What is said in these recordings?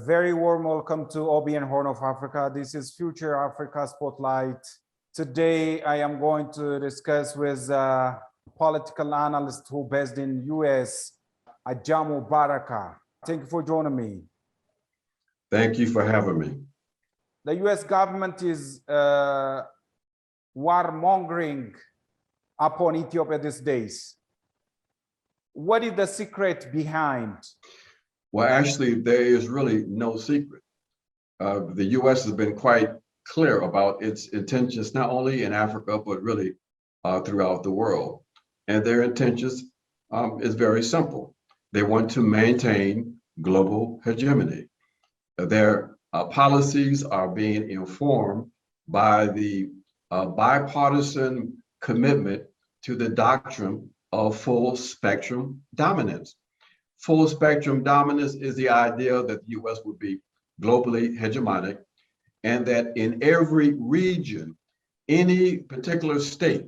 very warm welcome to OBN Horn of Africa. This is Future Africa Spotlight. Today, I am going to discuss with a political analyst who based in US, Ajamu Baraka. Thank you for joining me. Thank you for having me. The US government is warmongering upon Ethiopia these days. What is the secret behind? Well, actually, there is really no secret. The U.S. has been quite clear about its intentions, not only in Africa, but really throughout the world. And their intentions is very simple. They want to maintain global hegemony. Their policies are being informed by the bipartisan commitment to the doctrine of full spectrum dominance. Full spectrum dominance is the idea that the U.S. would be globally hegemonic, and that in every region, any particular state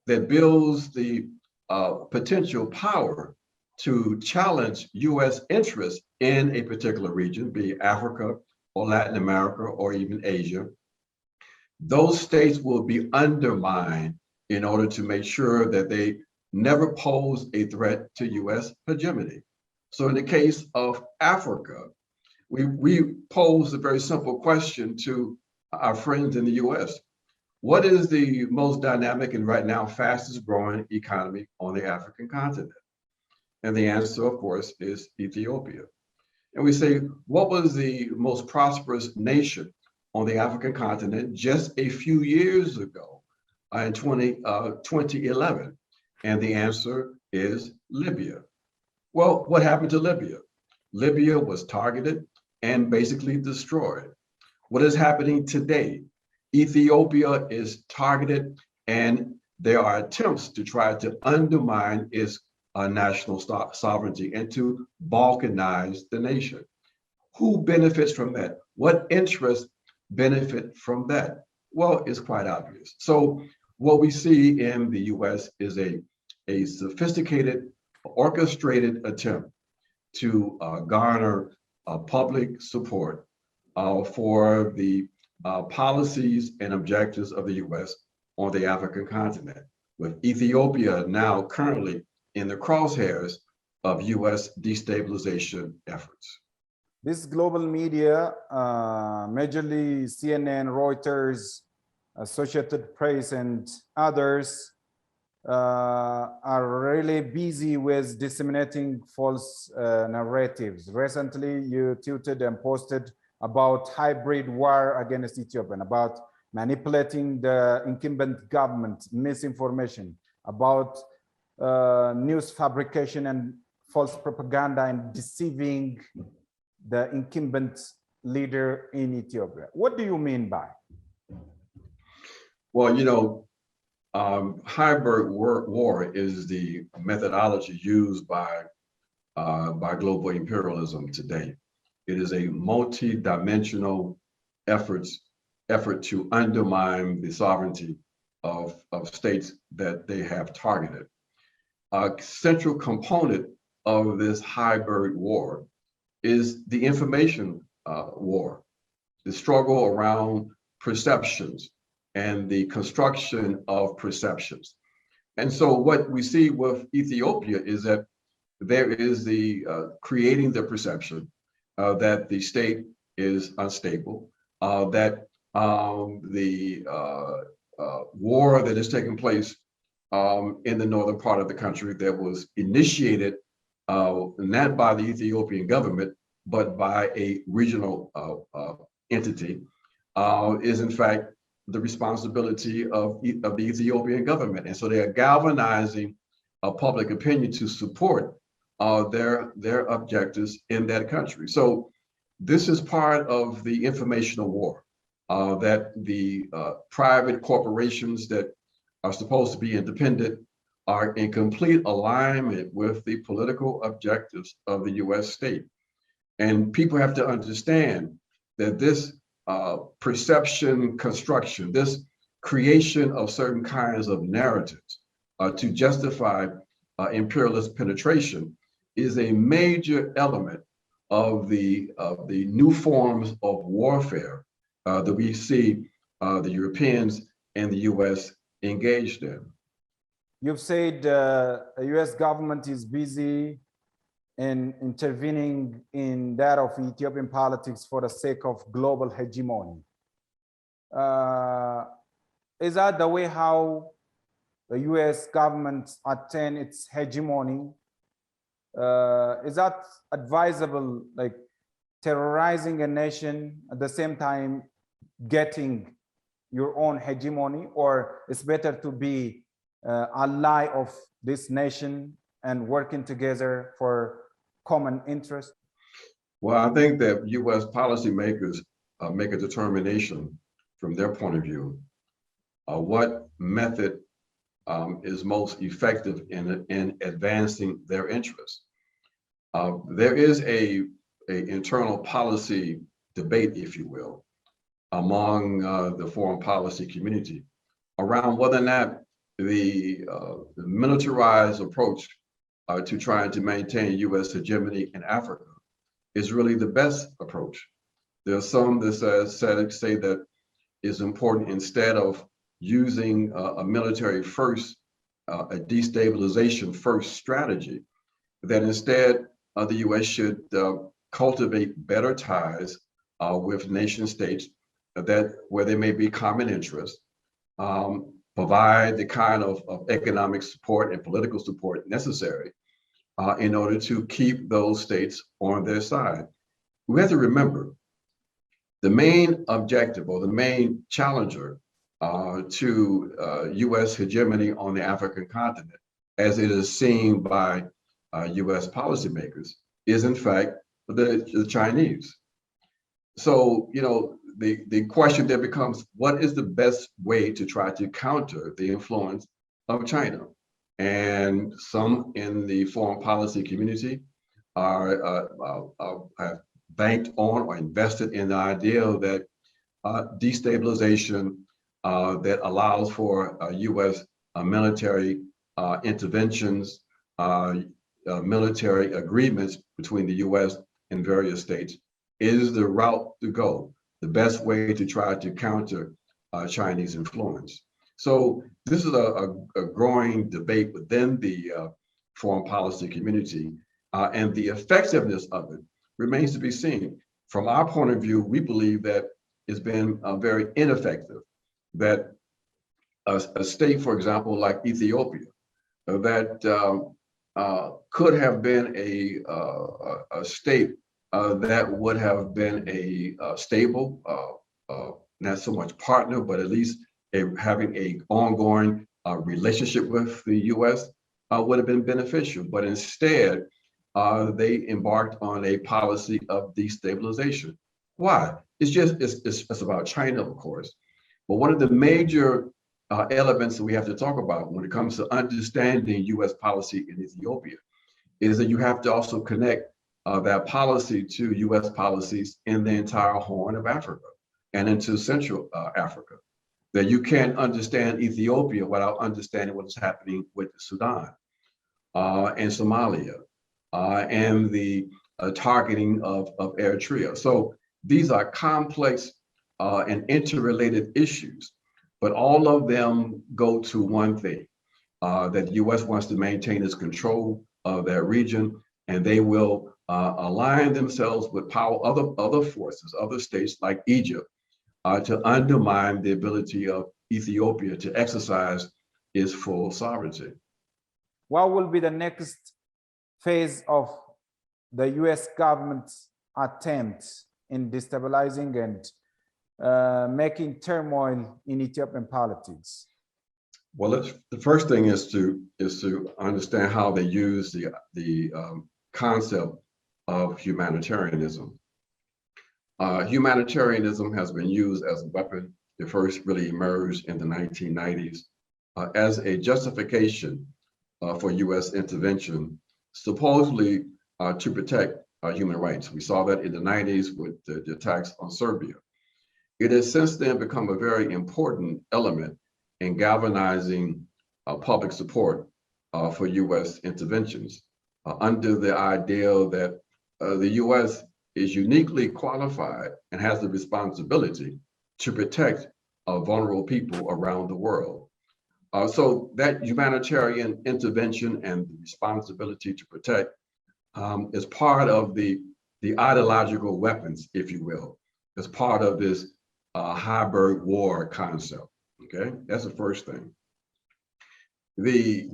that builds the potential power to challenge U.S. interests in a particular region, be it Africa or Latin America or even Asia, those states will be undermined in order to make sure that they never pose a threat to U.S. hegemony. So in the case of Africa, we pose a very simple question to our friends in the U.S. What is the most dynamic and right now fastest growing economy on the African continent? And the answer, of course, is Ethiopia. And we say, what was the most prosperous nation on the African continent just a few years ago in 2011? And the answer is Libya. Well, what happened to Libya? Libya was targeted and basically destroyed. What is happening today? Ethiopia is targeted, and there are attempts to try to undermine its national sovereignty and to balkanize the nation. Who benefits from that? What interests benefit from that? Well, it's quite obvious. So what we see in the US is a sophisticated, orchestrated attempt to garner public support for the policies and objectives of the US on the African continent, with Ethiopia now currently in the crosshairs of US destabilization efforts. This global media, majorly CNN, Reuters, Associated Press, and others, are really busy with disseminating false narratives. Recently, you tweeted and posted about hybrid war against Ethiopia, about manipulating the incumbent government, misinformation, about news fabrication and false propaganda and deceiving the incumbent leader in Ethiopia. What do you mean by? Well, you know, hybrid war is the methodology used by global imperialism today. It is a multi-dimensional effort to undermine the sovereignty of states that they have targeted. A central component of this hybrid war is the information war, the struggle around perceptions and the construction of perceptions. And so what we see with Ethiopia is that there is the creating the perception that the state is unstable, that the war that is taking place in the northern part of the country that was initiated not by the Ethiopian government, but by a regional entity, is in fact the responsibility of the Ethiopian government. And so they are galvanizing public opinion to support their objectives in that country. So this is part of the informational war that the private corporations that are supposed to be independent are in complete alignment with the political objectives of the US state. And people have to understand that this perception construction, this creation of certain kinds of narratives to justify imperialist penetration is a major element of the new forms of warfare that we see the Europeans and the U.S. engaged in. You've said the U.S. government is busy in intervening in that of Ethiopian politics for the sake of global hegemony. Is that the way how the U.S. government attain its hegemony? Is that advisable, like terrorizing a nation at the same time getting your own hegemony, or it's better to be ally of this nation and working together for common interest? Well, I think that U.S. policymakers make a determination from their point of view what method is most effective in advancing their interests. There is a internal policy debate, if you will, among the foreign policy community around whether or not the militarized approach to trying to maintain U.S. hegemony in Africa is really the best approach. There are some that say that it's important, instead of using a military first, a destabilization first strategy, that instead the U.S. should cultivate better ties with nation states that where there may be common interests, provide the kind of economic support and political support necessary in order to keep those states on their side. We have to remember the main objective or the main challenger to U.S. hegemony on the African continent, as it is seen by U.S. policymakers, is in fact the Chinese. So, you know, the question then becomes, what is the best way to try to counter the influence of China? And some in the foreign policy community have banked on or invested in the idea that destabilization that allows for U.S. military interventions, military agreements between the U.S. and various states is the route to go, the best way to try to counter Chinese influence. So this is a growing debate within the foreign policy community, and the effectiveness of it remains to be seen. From our point of view, we believe that it's been very ineffective, that a state, for example, like Ethiopia, that could have been a state that would have been a stable, not so much partner, but at least having a ongoing relationship with the U.S. Would have been beneficial. But instead, they embarked on a policy of destabilization. Why? It's about China, of course. But one of the major elements that we have to talk about when it comes to understanding U.S. policy in Ethiopia is that you have to also connect that policy to U.S. policies in the entire Horn of Africa and into Central Africa. That you can't understand Ethiopia without understanding what is happening with Sudan and Somalia and the targeting of Eritrea. So these are complex and interrelated issues, but all of them go to one thing, that the U.S. wants to maintain its control of that region, and they will align themselves with other forces, other states like Egypt, to undermine the ability of Ethiopia to exercise its full sovereignty. What will be the next phase of the U.S. government's attempt in destabilizing and making turmoil in Ethiopian politics? Well, the first thing is to understand how they use the concept of humanitarianism. Humanitarianism has been used as a weapon. It first really emerged in the 1990s as a justification for U.S. intervention, supposedly to protect human rights. We saw that in the 90s with the attacks on Serbia. It has since then become a very important element in galvanizing public support for U.S. interventions under the idea that the U.S. is uniquely qualified and has the responsibility to protect vulnerable people around the world. So that humanitarian intervention and the responsibility to protect is part of the ideological weapons, if you will. It's part of this hybrid war concept. Okay, that's the first thing. The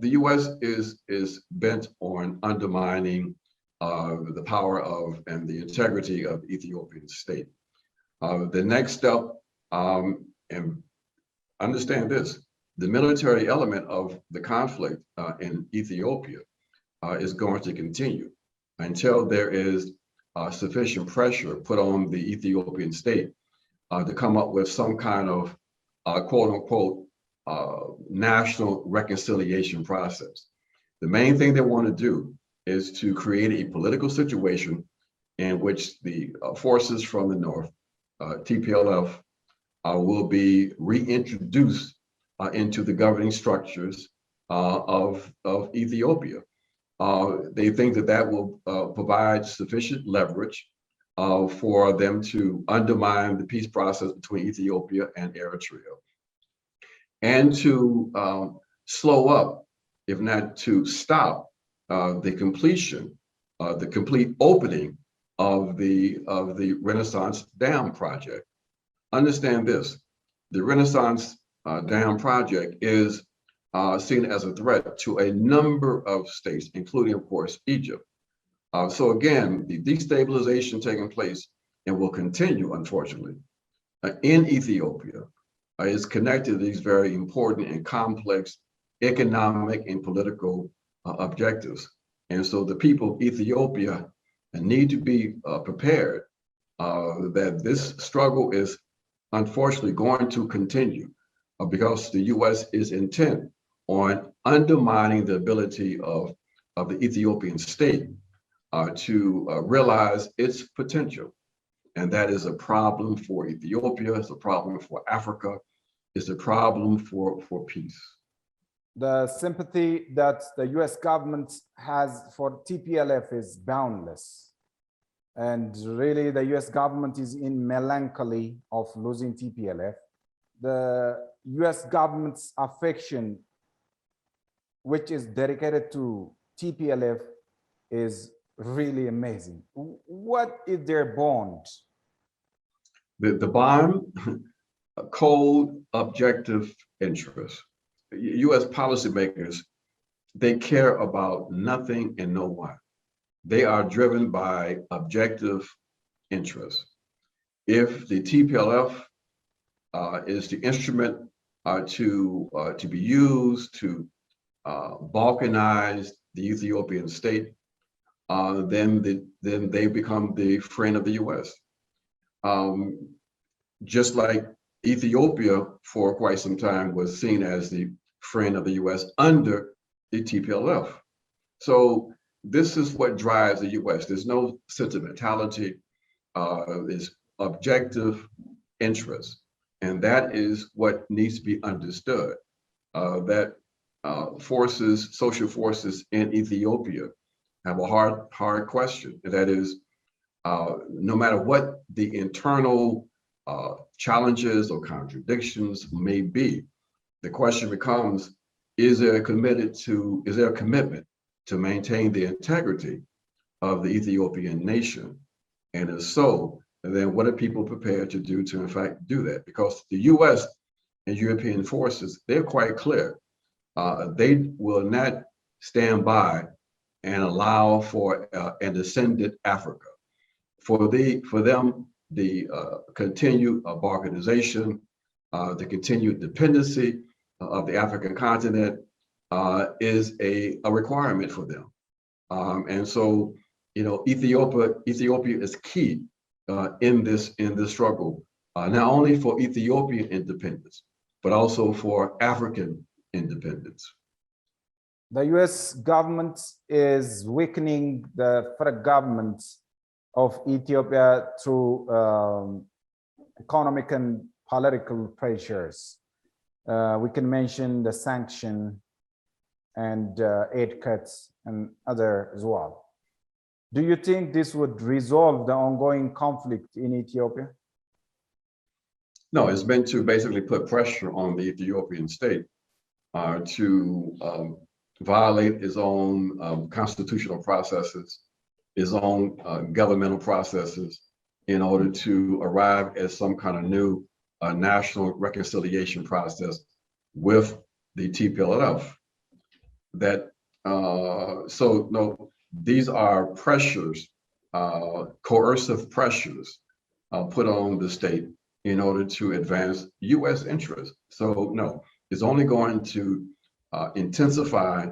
U.S. is bent on undermining the power of and the integrity of the Ethiopian state. The next step, and understand this, the military element of the conflict in Ethiopia is going to continue until there is sufficient pressure put on the Ethiopian state to come up with some kind of quote unquote national reconciliation process. The main thing they want to do is to create a political situation in which the forces from the north, TPLF, will be reintroduced into the governing structures of Ethiopia. They think that that will provide sufficient leverage for them to undermine the peace process between Ethiopia and Eritrea, and to slow up, if not to stop, the completion, the complete opening of the Renaissance Dam project. Understand this: the Renaissance Dam project is seen as a threat to a number of states, including, of course, Egypt. So again, the destabilization taking place and will continue, unfortunately, in Ethiopia is connected to these very important and complex economic and political objectives. And so the people of Ethiopia need to be prepared that this struggle is unfortunately going to continue because the U.S. is intent on undermining the ability of the Ethiopian state to realize its potential. And that is a problem for Ethiopia, it's a problem for Africa, it's a problem for peace. The sympathy that the US government has for TPLF is boundless. And really, the US government is in melancholy of losing TPLF. The US government's affection, which is dedicated to TPLF, is really amazing. What is their bond? The bond, cold, objective interest. U.S. policymakers, they care about nothing and no one. They are driven by objective interest. If the TPLF is the instrument to be used to balkanize the Ethiopian state, then they become the friend of the U.S. Just like Ethiopia for quite some time was seen as the friend of the U.S. under the TPLF. So this is what drives the U.S. There's no sentimentality, there's objective interest. And that is what needs to be understood, that social forces in Ethiopia have a hard question. And that is, no matter what the internal challenges or contradictions may be, the question becomes, is there a commitment to maintain the integrity of the Ethiopian nation? And if so, then what are people prepared to do to in fact do that? Because the US and European forces, they're quite clear. They will not stand by and allow for an ascendant Africa. For them, the continued balkanization, the continued dependency of the African continent is a requirement for them. And so, Ethiopia is key in this struggle, not only for Ethiopian independence, but also for African independence. The US government is weakening the federal government of Ethiopia through economic and political pressures. We can mention the sanction and aid cuts and other as well. Do you think this would resolve the ongoing conflict in Ethiopia? No, it's meant to basically put pressure on the Ethiopian state to violate its own constitutional processes, its own governmental processes, in order to arrive at some kind of new national reconciliation process with the TPLF. That so no, these are pressures, coercive pressures put on the state in order to advance U.S. interests. So no, it's only going to intensify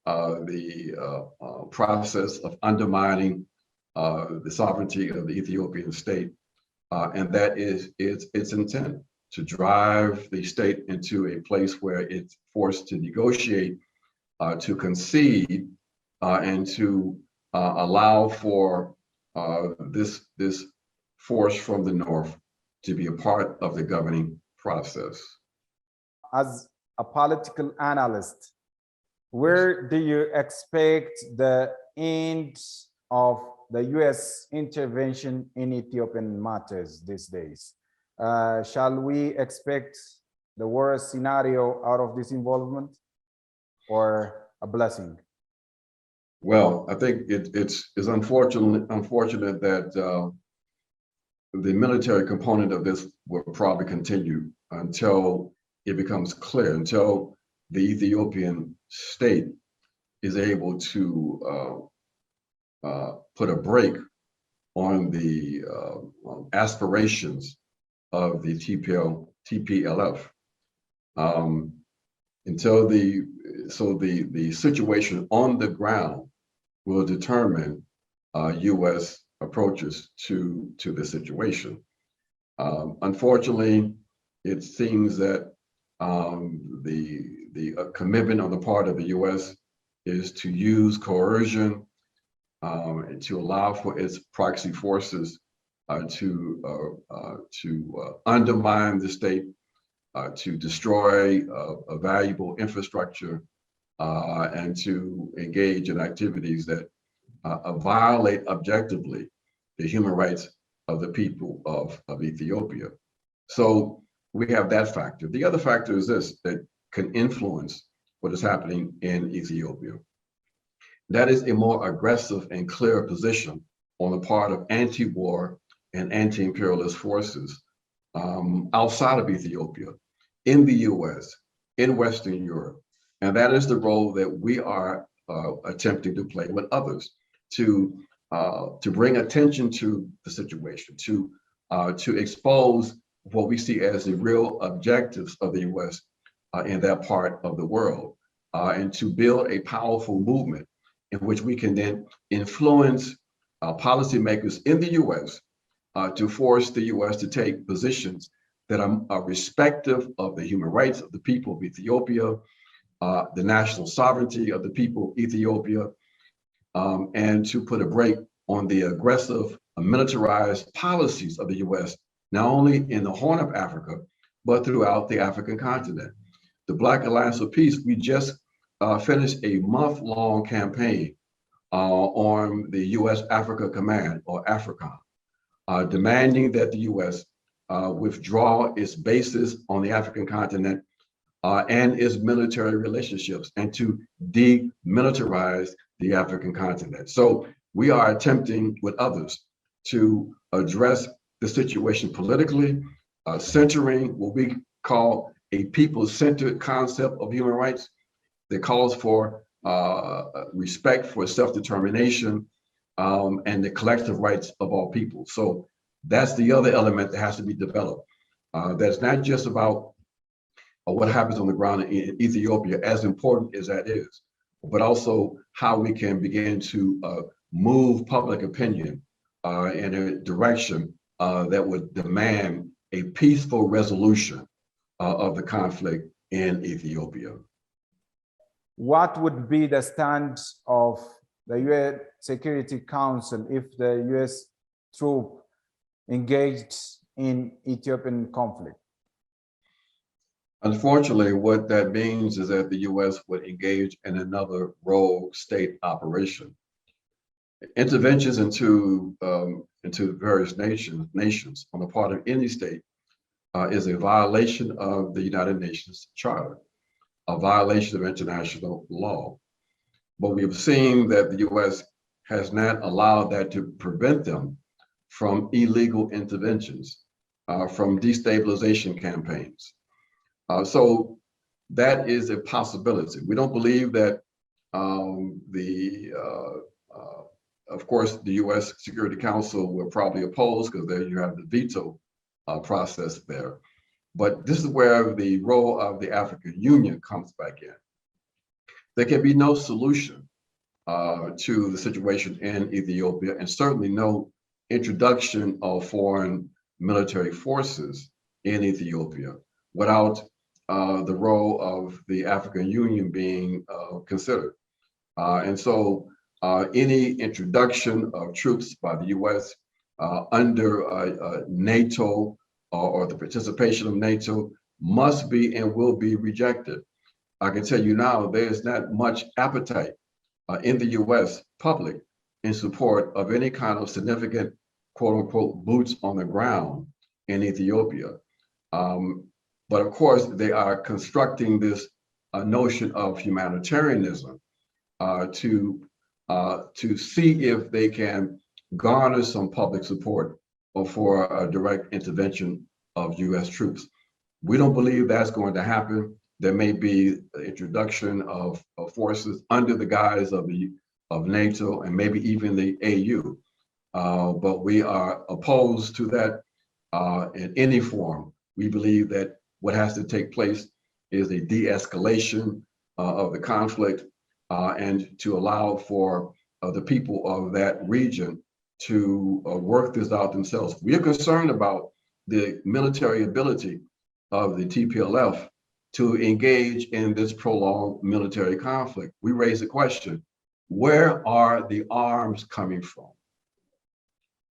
the process of undermining the sovereignty of the Ethiopian state, and that is its intent, to drive the state into a place where it's forced to negotiate, to concede, and to allow for this force from the north to be a part of the governing process. As a political analyst, where do you expect the end of the U.S. intervention in Ethiopian matters these days? Shall we expect the worst scenario out of this involvement, or a blessing? Well, I think it's unfortunate that the military component of this will probably continue until it becomes clear, until the Ethiopian state is able to put a break on the aspirations of the TPLF. Until the situation on the ground will determine U.S. approaches to the situation. Unfortunately, it seems that the commitment on the part of the U.S. is to use coercion and to allow for its proxy forces to undermine the state, to destroy a valuable infrastructure, and to engage in activities that violate objectively the human rights of the people of Ethiopia. So we have that factor. The other factor is this, that can influence what is happening in Ethiopia. That is a more aggressive and clear position on the part of anti-war and anti-imperialist forces outside of Ethiopia, in the US, in Western Europe. And that is the role that we are attempting to play with others, to bring attention to the situation, to expose what we see as the real objectives of the US in that part of the world, and to build a powerful movement in which we can then influence policymakers in the US to force the US to take positions that are respective of the human rights of the people of Ethiopia, the national sovereignty of the people of Ethiopia, and to put a break on the aggressive militarized policies of the US, not only in the Horn of Africa, but throughout the African continent. The Black Alliance of Peace, we just finished a month-long campaign on the US Africa Command, or AFRICOM, demanding that the US withdraw its bases on the African continent and its military relationships, and to demilitarize the African continent. So we are attempting with others to address the situation politically, centering what we call a people-centered concept of human rights that calls for respect for self-determination and the collective rights of all people. So that's the other element that has to be developed. That's not just about what happens on the ground in Ethiopia, as important as that is, but also how we can begin to move public opinion in a direction that would demand a peaceful resolution of the conflict in Ethiopia. What would be the stand of the UN Security Council if the US troop engaged in Ethiopian conflict? Unfortunately, what that means is that the US would engage in another rogue state operation. interventions into various nations on the part of any state is a violation of the United Nations Charter, a violation of international law. But we have seen that the U.S. has not allowed that to prevent them from illegal interventions, from destabilization campaigns. So that is a possibility. We don't believe that of course, the U.S. Security Council will probably oppose, because there you have the veto process there. But this is where the role of the African Union comes back in. There can be no solution to the situation in Ethiopia, and certainly no introduction of foreign military forces in Ethiopia without the role of the African Union being considered. And so any introduction of troops by the U.S. Under NATO or the participation of NATO must be and will be rejected. I can tell you now, there's not much appetite in the U.S. public in support of any kind of significant, quote unquote, boots on the ground in Ethiopia. But of course, they are constructing this notion of humanitarianism to see if they can garner some public support for a direct intervention of U.S. troops. We don't believe that's going to happen. There may be the introduction of forces under the guise of NATO and maybe even the AU, but we are opposed to that in any form. We believe that what has to take place is a de-escalation of the conflict and to allow for the people of that region to work this out themselves. We are concerned about the military ability of the TPLF to engage in this prolonged military conflict. We raise the question, where are the arms coming from?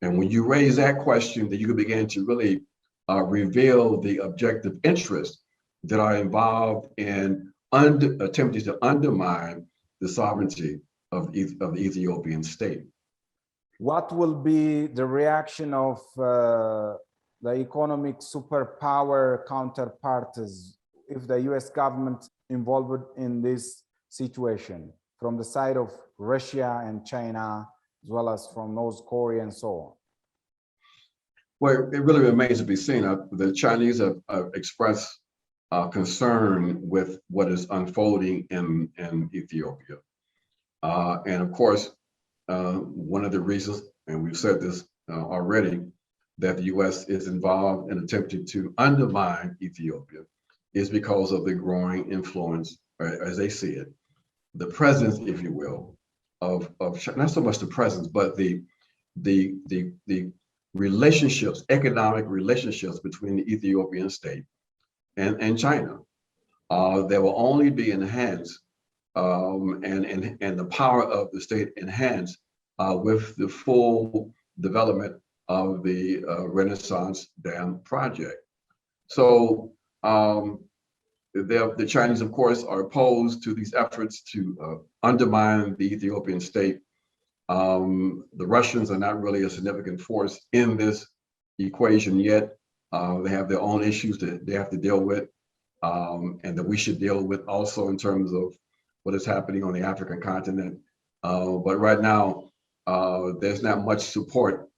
And when you raise that question, then you can begin to really reveal the objective interests that are involved in attempting to undermine the sovereignty of the Ethiopian state. What will be the reaction of the economic superpower counterparts if the U.S. government involved in this situation, from the side of Russia and China, as well as from North Korea and so on? Well, it really remains to be seen. The Chinese have expressed concern with what is unfolding in Ethiopia. And of course, one of the reasons, and we've said this already, that the U.S. is involved in attempting to undermine Ethiopia is because of the growing influence, as they see it, the presence, if you will, of not so much the presence, but the relationships, economic relationships between the Ethiopian state and China. That will only be enhanced and the power of the state enhanced with the full development of the Renaissance Dam project. So the Chinese, of course, are opposed to these efforts to undermine the Ethiopian state. The Russians are not really a significant force in this equation yet. They have their own issues that they have to deal with, and that we should deal with also in terms of what is happening on the African continent. But right now, there's not much support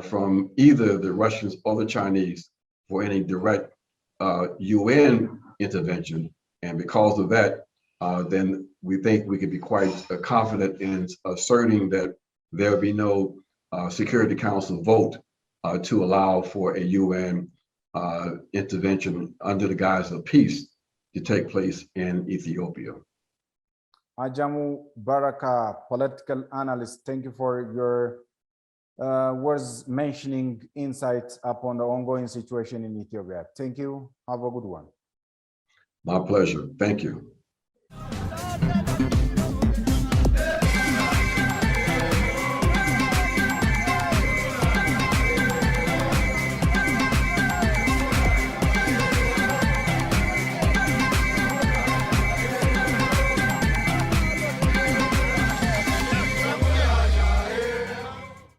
from either the Russians or the Chinese for any direct UN intervention. And because of that, then we think we could be quite confident in asserting that there will be no Security Council vote to allow for a UN intervention under the guise of peace to take place in Ethiopia. Ajamu Baraka, political analyst, thank you for your words mentioning insights upon the ongoing situation in Ethiopia. Thank you. Have a good one. My pleasure. Thank you.